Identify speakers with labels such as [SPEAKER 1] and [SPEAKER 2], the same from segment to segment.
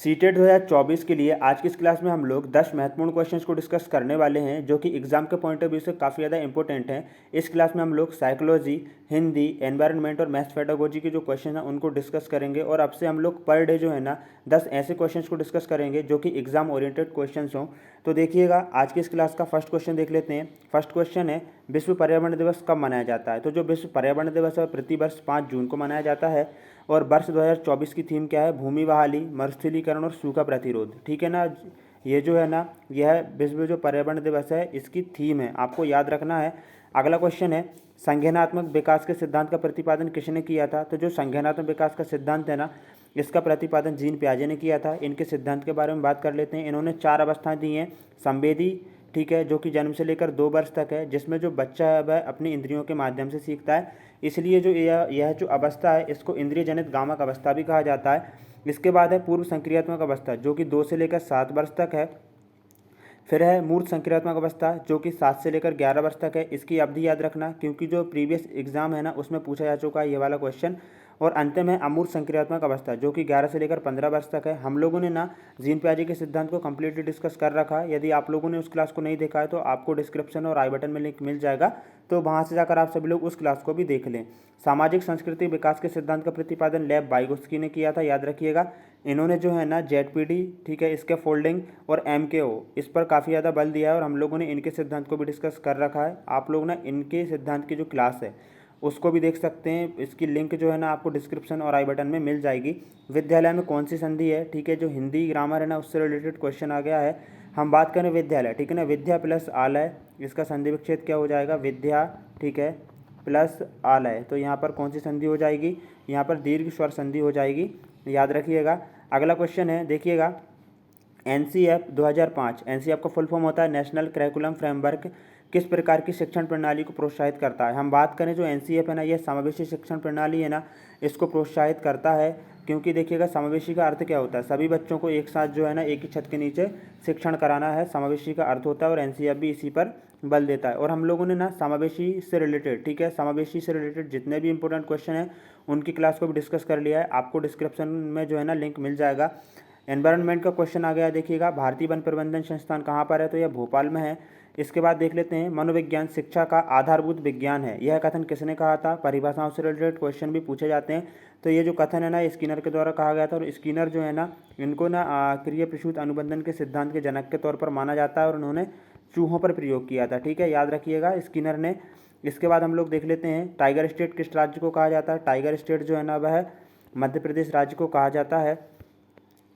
[SPEAKER 1] CTET 2024 के लिए आज की इस क्लास में हम लोग 10 महत्वपूर्ण क्वेश्चंस को डिस्कस करने वाले हैं जो कि एग्जाम के पॉइंट ऑफ व्यू से काफ़ी ज़्यादा इंपॉर्टेंट हैं। इस क्लास में हम लोग साइकोलॉजी, हिंदी, एनवायरनमेंट और मैथ्स पेडागोजी के जो क्वेश्चन हैं उनको डिस्कस करेंगे और अब से हम लोग पर डे जो है ना 10 ऐसे क्वेश्चंस को डिस्कस करेंगे जो कि एग्जाम ओरिएंटेड क्वेश्चंस हों। तो देखिएगा, आज की इस क्लास का फर्स्ट क्वेश्चन देख लेते हैं। फर्स्ट क्वेश्चन है, विश्व पर्यावरण दिवस कब मनाया जाता है? तो जो विश्व पर्यावरण दिवस है प्रतिवर्ष 5 जून को मनाया जाता है और वर्ष 2024 की थीम क्या है? भूमि बहाली, मरुस्थलीकरण और सूखा प्रतिरोध। ठीक है ना, ये जो है ना यह विश्व जो पर्यावरण दिवस है इसकी थीम है, आपको याद रखना है। अगला क्वेश्चन है, संज्ञानात्मक विकास के सिद्धांत का प्रतिपादन किसने किया था? तो जो संज्ञानात्मक विकास का सिद्धांत है ना इसका प्रतिपादन जीन पियाजे ने किया था। इनके सिद्धांत के बारे में बात कर लेते हैं। इन्होंने 4 अवस्थाएं दी हैं। संवेदी, ठीक है, जो कि जन्म से लेकर 2 वर्ष तक है, जिसमें जो बच्चा है वह अपनी इंद्रियों के माध्यम से सीखता है, इसलिए जो यह जो अवस्था है इसको इंद्रिय जनित गामक अवस्था भी कहा जाता है। इसके बाद है पूर्व संक्रियात्मक अवस्था जो कि 2 से लेकर 7 वर्ष तक है। फिर है मूर्त संक्रियात्मक अवस्था जो कि 7 से लेकर 11 वर्ष तक है। इसकी अवधि याद रखना क्योंकि जो प्रीवियस एग्जाम है ना उसमें पूछा जा चुका है ये वाला क्वेश्चन। और अंतिम है अमूर्त संक्रियात्मक अवस्था जो कि 11 से लेकर 15 वर्ष तक है। हम लोगों ने ना जीन पियाजे के सिद्धांत को कम्प्लीटली डिस्कस कर रखा है। यदि आप लोगों ने उस क्लास को नहीं देखा है तो आपको डिस्क्रिप्शन और आई बटन में लिंक मिल जाएगा, तो वहाँ से जाकर आप सभी लोग उस क्लास को भी देख लें। सामाजिक सांस्कृतिक विकास के सिद्धांत का प्रतिपादन लेव वाइगोत्स्की ने किया था, याद रखिएगा। इन्होंने जो है ना जेडपीडी, ठीक है, इसके फोल्डिंग और एमकेओ इस पर काफ़ी ज़्यादा बल दिया है और हम लोगों ने इनके सिद्धांत को भी डिस्कस कर रखा है। आप लोग ना इनके सिद्धांत की जो क्लास है उसको भी देख सकते हैं। इसकी लिंक जो है ना आपको डिस्क्रिप्शन और आई बटन में मिल जाएगी। विद्यालय में कौन सी संधि है? ठीक है, जो हिंदी ग्रामर है ना उससे रिलेटेड क्वेश्चन आ गया है। हम बात करें विद्यालय, ठीक है ना, विद्या प्लस आलय, इसका संधि विच्छेद क्या हो जाएगा? विद्या, ठीक है, प्लस आलय। तो यहाँ पर कौन सी संधि हो जाएगी? यहाँ पर दीर्घ स्वर संधि हो जाएगी, याद रखिएगा। अगला क्वेश्चन है, देखिएगा, NCF 2005, NCF का फुल फॉर्म होता है नेशनल करिकुलम फ्रेमवर्क, किस प्रकार की शिक्षण प्रणाली को प्रोत्साहित करता है? हम बात करें जो NCF है ना यह समावेशी शिक्षण प्रणाली है ना इसको प्रोत्साहित करता है। क्योंकि देखिएगा समावेशी का अर्थ क्या होता है? सभी बच्चों को एक साथ जो है ना एक ही छत के नीचे शिक्षण कराना है, समावेशी का अर्थ होता है। और NCF भी इसी पर बल देता है। और हम लोगों ने ना समावेशी से रिलेटेड, ठीक है, समावेशी से रिलेटेड जितने भी इंपॉर्टेंट क्वेश्चन हैं उनकी क्लास को भी डिस्कस कर लिया है। आपको डिस्क्रिप्शन में जो है ना लिंक मिल जाएगा। एनवायरनमेंट का क्वेश्चन आ गया, देखिएगा, भारतीय वन प्रबंधन संस्थान कहाँ पर है? तो यह भोपाल में है। इसके बाद देख लेते हैं, मनोविज्ञान शिक्षा का आधारभूत विज्ञान है, यह कथन किसने कहा था? परिभाषाओं से रिलेटेड क्वेश्चन भी पूछे जाते हैं। तो ये जो कथन है ना स्किनर के द्वारा कहा गया था। और स्किनर जो है ना इनको ना क्रिया प्रसूत अनुबंधन के सिद्धांत के जनक के तौर पर माना जाता है और उन्होंने चूहों पर प्रयोग किया था, ठीक है, याद रखिएगा, स्किनर ने। इसके बाद हम लोग देख लेते हैं, टाइगर स्टेट किस राज्य को कहा जाता है? टाइगर स्टेट जो है ना वह मध्य प्रदेश राज्य को कहा जाता है।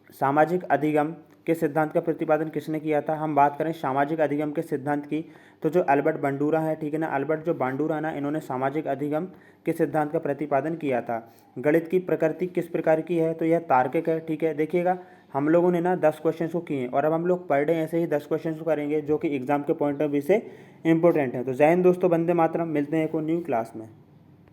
[SPEAKER 1] सामाजिक अधिगम के सिद्धांत का प्रतिपादन किसने किया था? हम बात करें सामाजिक अधिगम के सिद्धांत की तो जो अल्बर्ट बांडुरा है, ठीक है ना, अल्बर्ट जो बांडुरा है ना इन्होंने सामाजिक अधिगम के सिद्धांत का प्रतिपादन किया था। गणित की प्रकृति किस प्रकार की है? तो यह तार्किक है, ठीक है। देखिएगा, हम लोगों ने ना 10 क्वेश्चन को किए और अब हम लोग पर डे ऐसे ही 10 क्वेश्चन को करेंगे जो कि एग्जाम के पॉइंट ऑफ व्यू से इंपॉर्टेंट है। तो जय हिंद दोस्तों, वंदे मातरम। मिलते हैं एक और न्यू क्लास में।